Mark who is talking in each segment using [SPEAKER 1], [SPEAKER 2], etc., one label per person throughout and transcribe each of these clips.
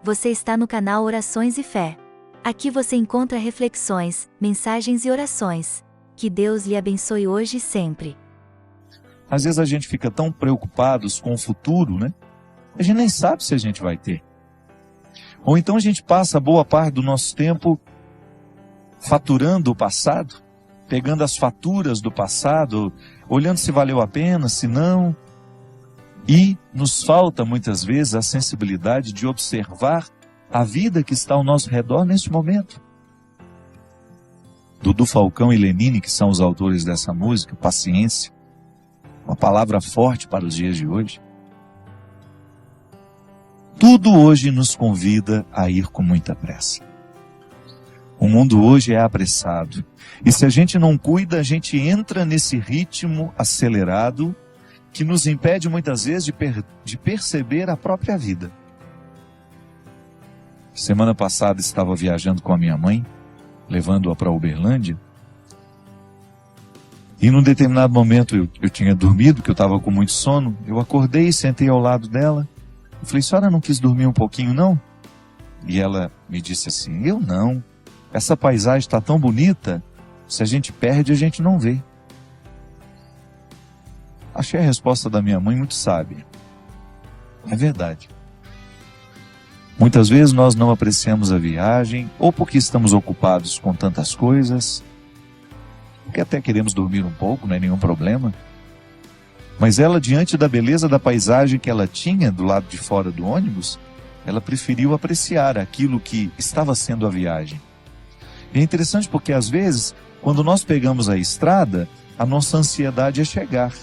[SPEAKER 1] Você está no canal Orações e Fé. Aqui você encontra reflexões, mensagens e orações. Que Deus lhe abençoe hoje e sempre.
[SPEAKER 2] Às vezes a gente fica tão preocupados com o futuro, né? A gente nem sabe se a gente vai ter. Ou então a gente passa boa parte do nosso tempo faturando o passado, pegando as faturas do passado, olhando se valeu a pena, se não. E nos falta muitas vezes a sensibilidade de observar a vida que está ao nosso redor neste momento. Dudu Falcão e Lenine, que são os autores dessa música, Paciência, uma palavra forte para os dias de hoje. Tudo hoje nos convida a ir com muita pressa. O mundo hoje é apressado. E se a gente não cuida, a gente entra nesse ritmo acelerado que nos impede muitas vezes de perceber a própria vida. Semana passada estava viajando com a minha mãe, levando-a para Uberlândia. E num determinado momento eu tinha dormido, que eu estava com muito sono. Eu acordei, sentei ao lado dela. Eu falei, senhora não quis dormir um pouquinho não? E ela me disse assim, eu não. Essa paisagem está tão bonita, se a gente perde a gente não vê. Achei a resposta da minha mãe muito sábia. É verdade. Muitas vezes nós não apreciamos a viagem, ou porque estamos ocupados com tantas coisas, porque até queremos dormir um pouco, não é nenhum problema. Mas ela, diante da beleza da paisagem que ela tinha do lado de fora do ônibus, ela preferiu apreciar aquilo que estava sendo a viagem. E é interessante porque às vezes, quando nós pegamos a estrada, a nossa ansiedade é chegar.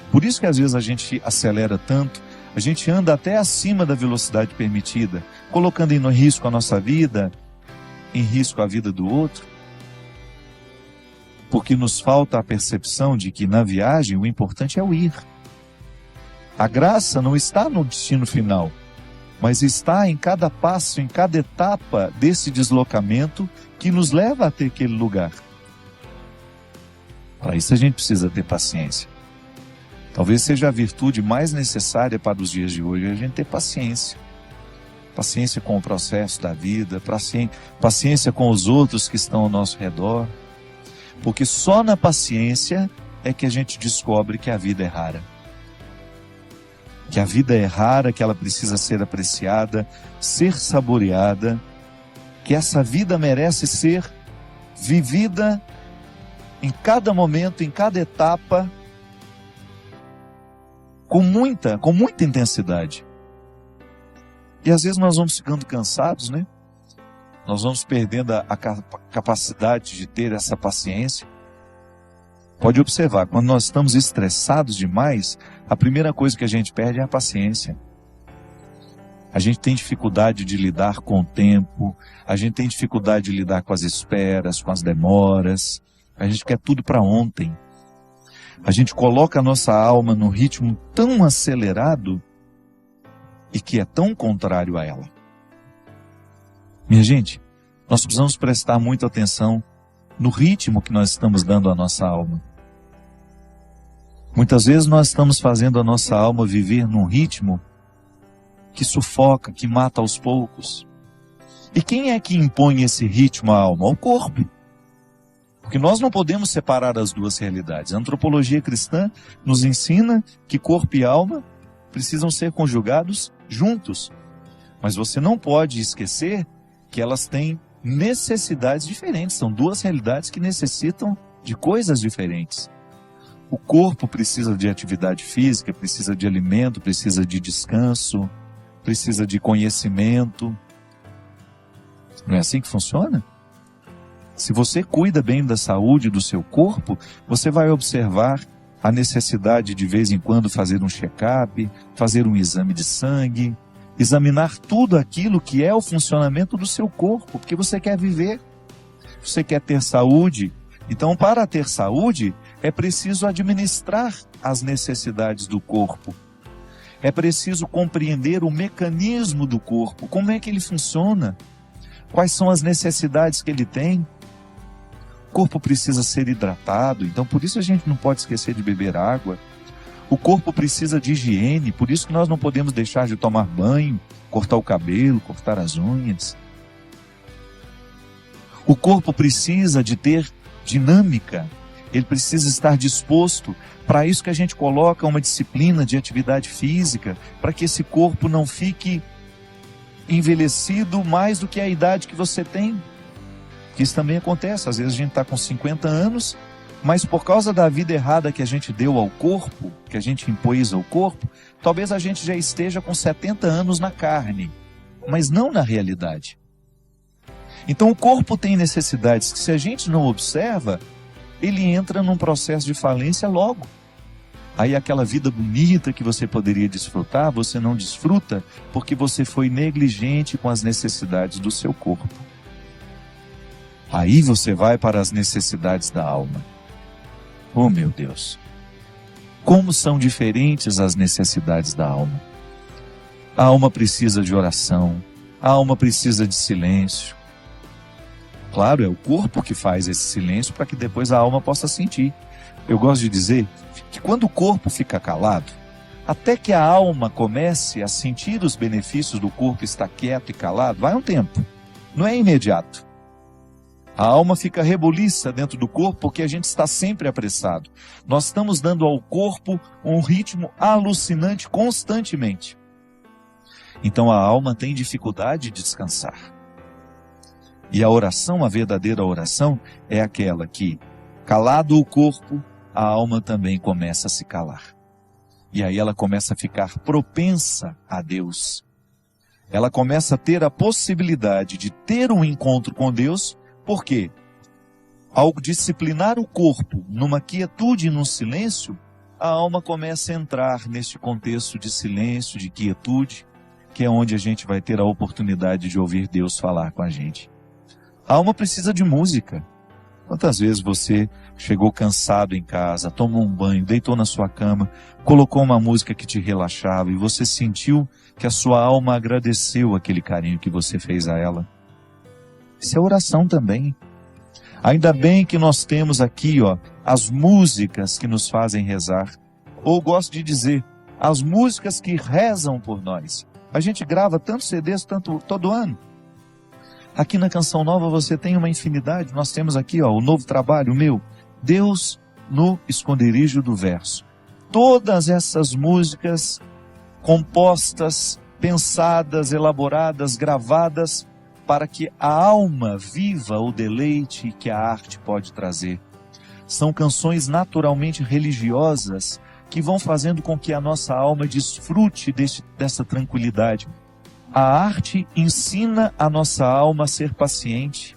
[SPEAKER 2] Por isso que às vezes a gente acelera tanto, a gente anda até acima da velocidade permitida, colocando em risco a nossa vida, em risco a vida do outro. Porque nos falta a percepção de que na viagem o importante é o ir. A graça não está no destino final, mas está em cada passo, em cada etapa desse deslocamento que nos leva até aquele lugar. Para isso a gente precisa ter paciência. Talvez seja a virtude mais necessária para os dias de hoje, a gente ter paciência. Paciência com o processo da vida, paciência com os outros que estão ao nosso redor. Porque só na paciência é que a gente descobre que a vida é rara. Que a vida é rara, que ela precisa ser apreciada, ser saboreada, que essa vida merece ser vivida em cada momento, em cada etapa, com muita intensidade. E às vezes nós vamos ficando cansados, né? Nós vamos perdendo a capacidade de ter essa paciência. Pode observar, quando nós estamos estressados demais, a primeira coisa que a gente perde é a paciência. A gente tem dificuldade de lidar com o tempo, a gente tem dificuldade de lidar com as esperas, com as demoras, a gente quer tudo para ontem. A gente coloca a nossa alma num ritmo tão acelerado e que é tão contrário a ela. Minha gente, nós precisamos prestar muita atenção no ritmo que nós estamos dando à nossa alma. Muitas vezes nós estamos fazendo a nossa alma viver num ritmo que sufoca, que mata aos poucos. E quem é que impõe esse ritmo à alma? O corpo. Porque nós não podemos separar as duas realidades. A antropologia cristã nos ensina que corpo e alma precisam ser conjugados juntos. Mas você não pode esquecer que elas têm necessidades diferentes. São duas realidades que necessitam de coisas diferentes. O corpo precisa de atividade física, precisa de alimento, precisa de descanso, precisa de conhecimento. Não é assim que funciona? Se você cuida bem da saúde do seu corpo, você vai observar a necessidade de vez em quando fazer um check-up, fazer um exame de sangue, examinar tudo aquilo que é o funcionamento do seu corpo, porque você quer viver, você quer ter saúde. Então, para ter saúde, é preciso administrar as necessidades do corpo. É preciso compreender o mecanismo do corpo, como é que ele funciona, quais são as necessidades que ele tem. O corpo precisa ser hidratado, então por isso a gente não pode esquecer de beber água. O corpo precisa de higiene, por isso que nós não podemos deixar de tomar banho, cortar o cabelo, cortar as unhas. O corpo precisa de ter dinâmica, ele precisa estar disposto. Para isso que a gente coloca uma disciplina de atividade física, para que esse corpo não fique envelhecido mais do que a idade que você tem. Isso também acontece, às vezes a gente está com 50 anos, mas por causa da vida errada que a gente deu ao corpo, que a gente impôs ao corpo, talvez a gente já esteja com 70 anos na carne, mas não na realidade. Então o corpo tem necessidades que, se a gente não observa, ele entra num processo de falência logo. Aí aquela vida bonita que você poderia desfrutar, você não desfruta porque você foi negligente com as necessidades do seu corpo. Aí você vai para as necessidades da alma. Oh, meu Deus! Como são diferentes as necessidades da alma. A alma precisa de oração, a alma precisa de silêncio. Claro, é o corpo que faz esse silêncio para que depois a alma possa sentir. Eu gosto de dizer que quando o corpo fica calado, até que a alma comece a sentir os benefícios do corpo estar quieto e calado, vai um tempo, não é imediato. A alma fica rebuliça dentro do corpo porque a gente está sempre apressado. Nós estamos dando ao corpo um ritmo alucinante constantemente. Então a alma tem dificuldade de descansar. E a oração, a verdadeira oração, é aquela que, calado o corpo, a alma também começa a se calar. E aí ela começa a ficar propensa a Deus. Ela começa a ter a possibilidade de ter um encontro com Deus. Por quê? Ao disciplinar o corpo numa quietude e num silêncio, a alma começa a entrar neste contexto de silêncio, de quietude, que é onde a gente vai ter a oportunidade de ouvir Deus falar com a gente. A alma precisa de música. Quantas vezes você chegou cansado em casa, tomou um banho, deitou na sua cama, colocou uma música que te relaxava e você sentiu que a sua alma agradeceu aquele carinho que você fez a ela? Isso é oração também. Ainda bem que nós temos aqui, as músicas que nos fazem rezar. Ou gosto de dizer, as músicas que rezam por nós. A gente grava tantos CDs todo ano. Aqui na Canção Nova você tem uma infinidade. Nós temos aqui o novo trabalho meu, Deus no Esconderijo do Verso. Todas essas músicas compostas, pensadas, elaboradas, gravadas, para que a alma viva o deleite que a arte pode trazer. São canções naturalmente religiosas que vão fazendo com que a nossa alma desfrute dessa tranquilidade. A arte ensina a nossa alma a ser paciente.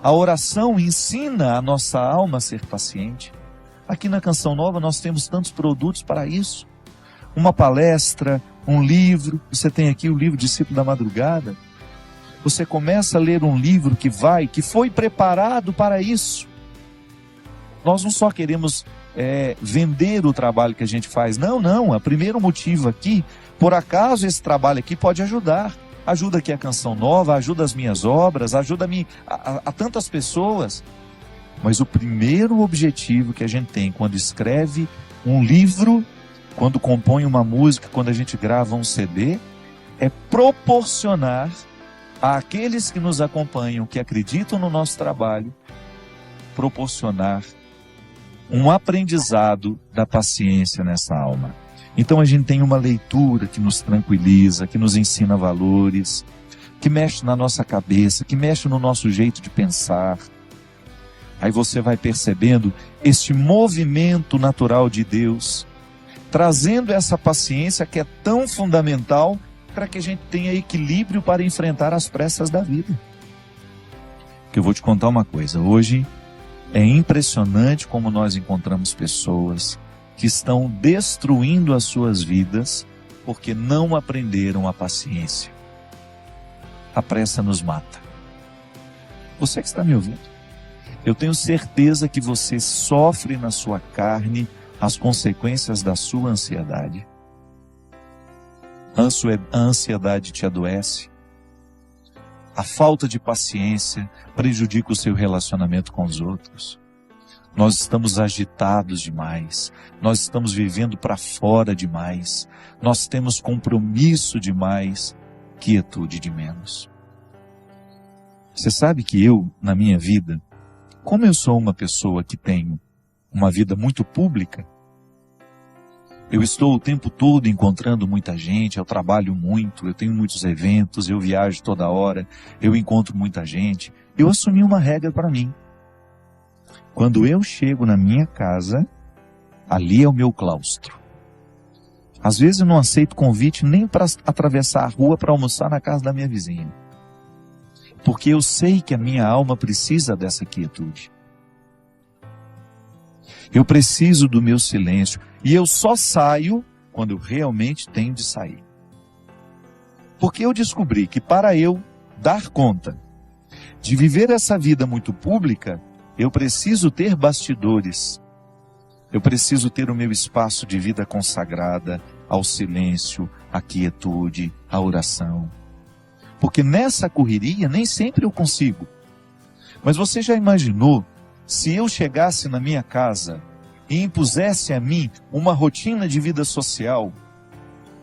[SPEAKER 2] A oração ensina a nossa alma a ser paciente. Aqui na Canção Nova nós temos tantos produtos para isso. Uma palestra, um livro. Você tem aqui o livro Discípulo da Madrugada. Você começa a ler um livro que foi preparado para isso. Nós não só queremos vender o trabalho que a gente faz. Não. O primeiro motivo aqui, por acaso esse trabalho aqui pode ajudar. Ajuda aqui a Canção Nova, ajuda as minhas obras, ajuda a tantas pessoas. Mas o primeiro objetivo que a gente tem quando escreve um livro, quando compõe uma música, quando a gente grava um CD, é proporcionar àqueles que nos acompanham, que acreditam no nosso trabalho, proporcionar um aprendizado da paciência nessa alma. Então a gente tem uma leitura que nos tranquiliza, que nos ensina valores, que mexe na nossa cabeça, que mexe no nosso jeito de pensar. Aí você vai percebendo este movimento natural de Deus, trazendo essa paciência que é tão fundamental para que a gente tenha equilíbrio para enfrentar as pressas da vida. Que eu vou te contar uma coisa, hoje é impressionante como nós encontramos pessoas que estão destruindo as suas vidas porque não aprenderam a paciência. A pressa nos mata. Você que está me ouvindo, eu tenho certeza que você sofre na sua carne as consequências da sua ansiedade. A ansiedade te adoece. A falta de paciência prejudica o seu relacionamento com os outros. Nós estamos agitados demais, nós estamos vivendo para fora demais, nós temos compromisso demais, quietude de menos. Você sabe que eu, na minha vida, como eu sou uma pessoa que tenho uma vida muito pública, eu estou o tempo todo encontrando muita gente, eu trabalho muito, eu tenho muitos eventos, eu viajo toda hora, eu encontro muita gente. Eu assumi uma regra para mim. Quando eu chego na minha casa, ali é o meu claustro. Às vezes eu não aceito convite nem para atravessar a rua para almoçar na casa da minha vizinha. Porque eu sei que a minha alma precisa dessa quietude. Eu preciso do meu silêncio. E eu só saio quando eu realmente tenho de sair. Porque eu descobri que para eu dar conta de viver essa vida muito pública, eu preciso ter bastidores. Eu preciso ter o meu espaço de vida consagrada ao silêncio, à quietude, à oração. Porque nessa correria nem sempre eu consigo. Mas você já imaginou se eu chegasse na minha casa e impusesse a mim uma rotina de vida social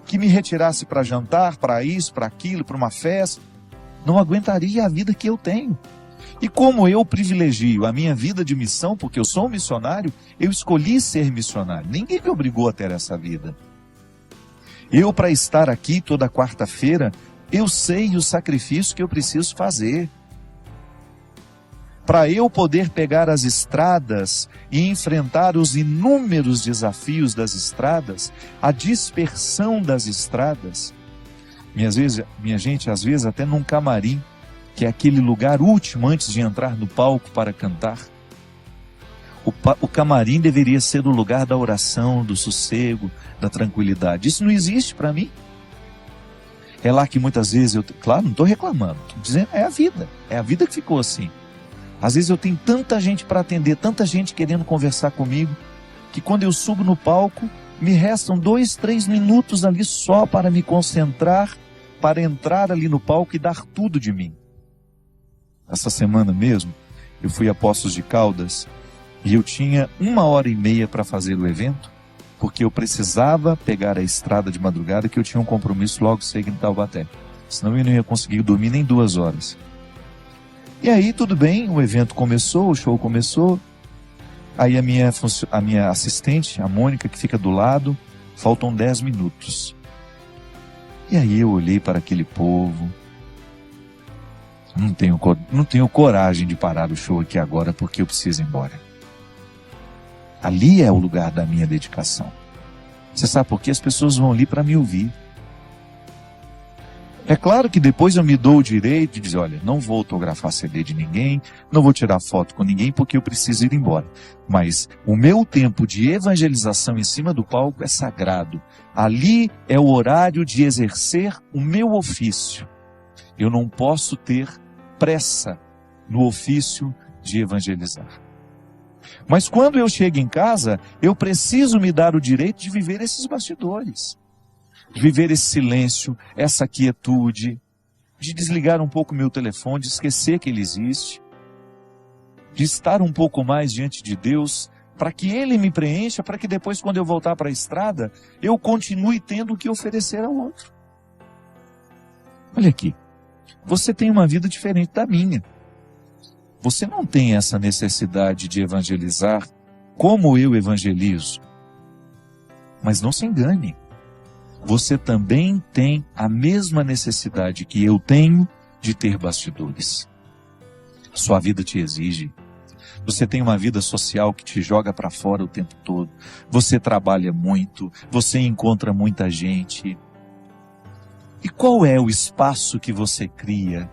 [SPEAKER 2] que me retirasse para jantar, para isso, para aquilo, para uma festa? Não aguentaria a vida que eu tenho. E como eu privilegio a minha vida de missão, porque eu sou um missionário, eu escolhi ser missionário. Ninguém me obrigou a ter essa vida. Eu, para estar aqui toda quarta-feira, eu sei o sacrifício que eu preciso fazer. Para eu poder pegar as estradas e enfrentar os inúmeros desafios das estradas, a dispersão das estradas. Minha gente, às vezes até num camarim, que é aquele lugar último antes de entrar no palco para cantar. O camarim deveria ser o lugar da oração, do sossego, da tranquilidade. Isso não existe para mim. É lá que muitas vezes claro, não estou reclamando, estou dizendo, é a vida que ficou assim. Às vezes eu tenho tanta gente para atender, tanta gente querendo conversar comigo, que quando eu subo no palco, me restam 2, 3 minutos ali só para me concentrar, para entrar ali no palco e dar tudo de mim. Essa semana mesmo, eu fui a Poços de Caldas e eu tinha 1h30 para fazer o evento, porque eu precisava pegar a estrada de madrugada, que eu tinha um compromisso logo cedo em Taubaté. Senão eu não ia conseguir dormir nem 2 horas. E aí, tudo bem, o evento começou, o show começou. Aí a minha assistente, a Mônica, que fica do lado, faltam 10 minutos. E aí eu olhei para aquele povo. Não tenho coragem de parar o show aqui agora, porque eu preciso ir embora. Ali é o lugar da minha dedicação. Você sabe por quê? As pessoas vão ali para me ouvir. É claro que depois eu me dou o direito de dizer, olha, não vou autografar CD de ninguém, não vou tirar foto com ninguém porque eu preciso ir embora. Mas o meu tempo de evangelização em cima do palco é sagrado. Ali é o horário de exercer o meu ofício. Eu não posso ter pressa no ofício de evangelizar. Mas quando eu chego em casa, eu preciso me dar o direito de viver esses bastidores. De viver esse silêncio, essa quietude, de desligar um pouco meu telefone, de esquecer que ele existe, de estar um pouco mais diante de Deus, para que Ele me preencha, para que depois, quando eu voltar para a estrada, eu continue tendo o que oferecer ao outro. Olha aqui, você tem uma vida diferente da minha. Você não tem essa necessidade de evangelizar como eu evangelizo. Mas não se engane. Você também tem a mesma necessidade que eu tenho de ter bastidores. Sua vida te exige. Você tem uma vida social que te joga para fora o tempo todo. Você trabalha muito, você encontra muita gente. E qual é o espaço que você cria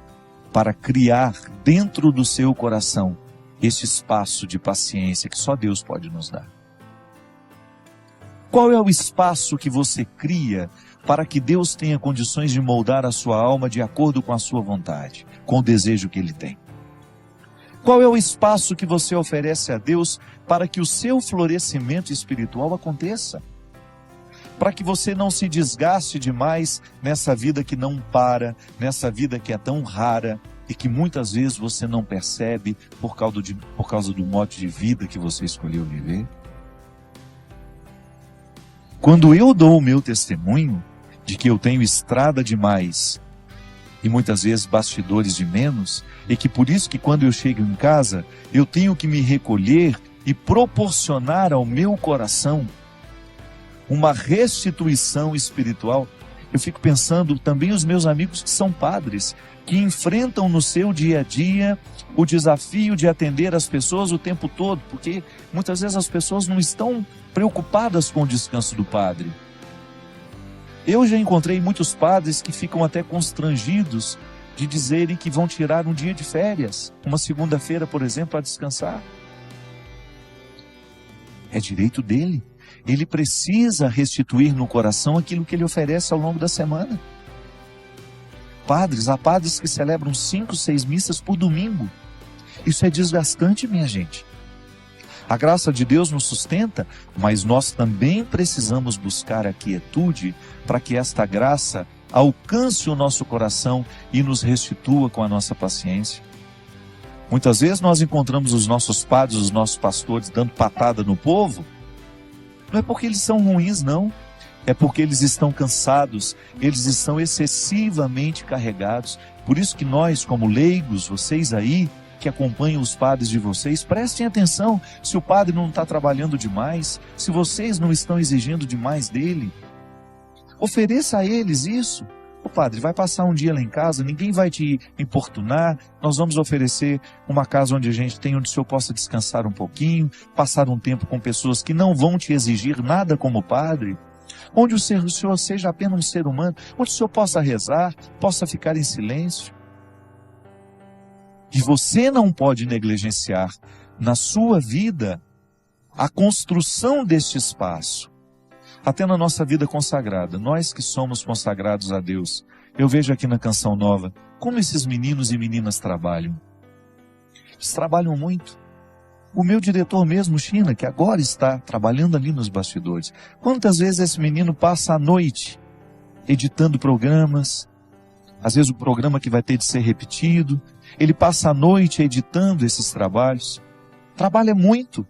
[SPEAKER 2] para criar dentro do seu coração esse espaço de paciência que só Deus pode nos dar? Qual é o espaço que você cria para que Deus tenha condições de moldar a sua alma de acordo com a sua vontade, com o desejo que Ele tem? Qual é o espaço que você oferece a Deus para que o seu florescimento espiritual aconteça? Para que você não se desgaste demais nessa vida que não para, nessa vida que é tão rara, e que muitas vezes você não percebe por causa do modo de vida que você escolheu viver? Quando eu dou o meu testemunho de que eu tenho estrada demais e muitas vezes bastidores de menos, e que por isso que quando eu chego em casa, eu tenho que me recolher e proporcionar ao meu coração uma restituição espiritual, eu fico pensando também os meus amigos que são padres, que enfrentam no seu dia a dia o desafio de atender as pessoas o tempo todo, porque muitas vezes as pessoas não estão preocupadas com o descanso do padre. Eu já encontrei muitos padres que ficam até constrangidos de dizerem que vão tirar um dia de férias, uma segunda-feira, por exemplo, para descansar. É direito dele. Ele precisa restituir no coração aquilo que ele oferece ao longo da semana. Há padres que celebram 5, 6 missas por domingo. Isso é desgastante, minha gente. A graça de Deus nos sustenta, mas nós também precisamos buscar a quietude para que esta graça alcance o nosso coração e nos restitua com a nossa paciência. Muitas vezes nós encontramos os nossos padres, os nossos pastores dando patada no povo. Não é porque eles são ruins, não. É porque eles estão cansados, eles estão excessivamente carregados. Por isso que nós, como leigos, vocês aí, que acompanham os padres de vocês, prestem atenção se o padre não está trabalhando demais, se vocês não estão exigindo demais dele. Ofereça a eles isso. O padre vai passar um dia lá em casa, ninguém vai te importunar, nós vamos oferecer uma casa onde o senhor possa descansar um pouquinho, passar um tempo com pessoas que não vão te exigir nada como padre, onde o senhor seja apenas um ser humano, onde o senhor possa rezar, possa ficar em silêncio. E você não pode negligenciar na sua vida a construção deste espaço. Até na nossa vida consagrada, nós que somos consagrados a Deus, eu vejo aqui na Canção Nova, como esses meninos e meninas trabalham. Eles trabalham muito. O meu diretor mesmo, China, que agora está trabalhando ali nos bastidores, quantas vezes esse menino passa a noite editando programas, às vezes o programa que vai ter de ser repetido, ele passa a noite editando esses trabalhos, trabalha muito.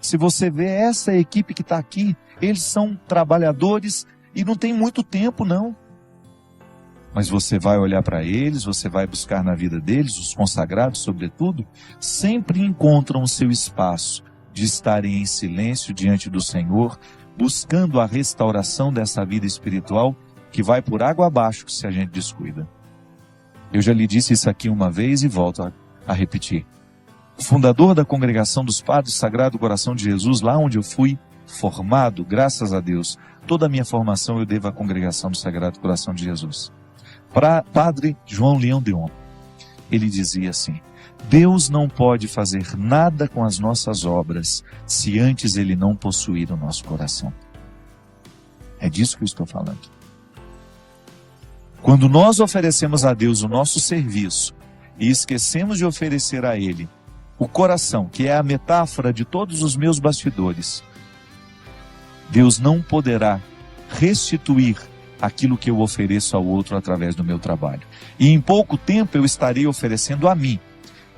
[SPEAKER 2] Se você vê essa equipe que está aqui, eles são trabalhadores e não tem muito tempo, não. Mas você vai olhar para eles, você vai buscar na vida deles, os consagrados sobretudo, sempre encontram o seu espaço de estarem em silêncio diante do Senhor, buscando a restauração dessa vida espiritual que vai por água abaixo se a gente descuida. Eu já lhe disse isso aqui uma vez e volto a repetir. O fundador da Congregação dos Padres Sagrado Coração de Jesus, lá onde eu fui formado, graças a Deus, toda a minha formação eu devo à Congregação do Sagrado Coração de Jesus. Para Padre João Leão Deon, ele dizia assim: Deus não pode fazer nada com as nossas obras se antes ele não possuir o nosso coração. É disso que eu estou falando. Quando nós oferecemos a Deus o nosso serviço e esquecemos de oferecer a Ele o coração, que é a metáfora de todos os meus bastidores, Deus não poderá restituir aquilo que eu ofereço ao outro através do meu trabalho. E em pouco tempo eu estarei oferecendo a mim.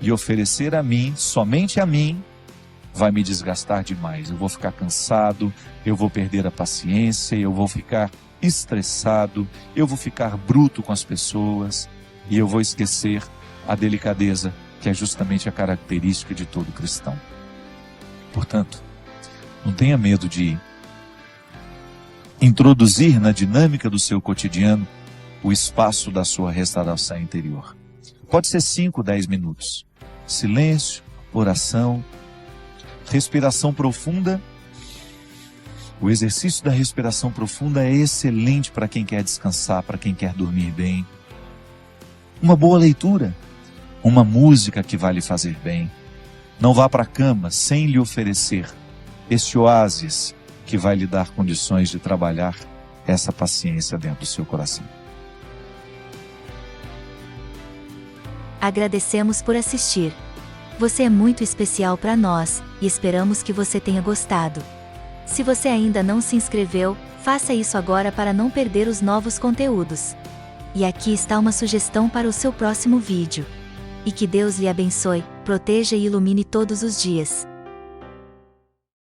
[SPEAKER 2] E oferecer a mim, somente a mim, vai me desgastar demais. Eu vou ficar cansado, eu vou perder a paciência, eu vou ficar estressado, eu vou ficar bruto com as pessoas e eu vou esquecer a delicadeza, que é justamente a característica de todo cristão. Portanto, não tenha medo de introduzir na dinâmica do seu cotidiano o espaço da sua restauração interior. Pode ser 5, 10 minutos. Silêncio, oração, respiração profunda. O exercício da respiração profunda é excelente para quem quer descansar, para quem quer dormir bem. Uma boa leitura, uma música que vai lhe fazer bem. Não vá para a cama sem lhe oferecer este oásis que vai lhe dar condições de trabalhar essa paciência dentro do seu coração.
[SPEAKER 1] Agradecemos por assistir. Você é muito especial para nós e esperamos que você tenha gostado. Se você ainda não se inscreveu, faça isso agora para não perder os novos conteúdos. E aqui está uma sugestão para o seu próximo vídeo. E que Deus lhe abençoe, proteja e ilumine todos os dias.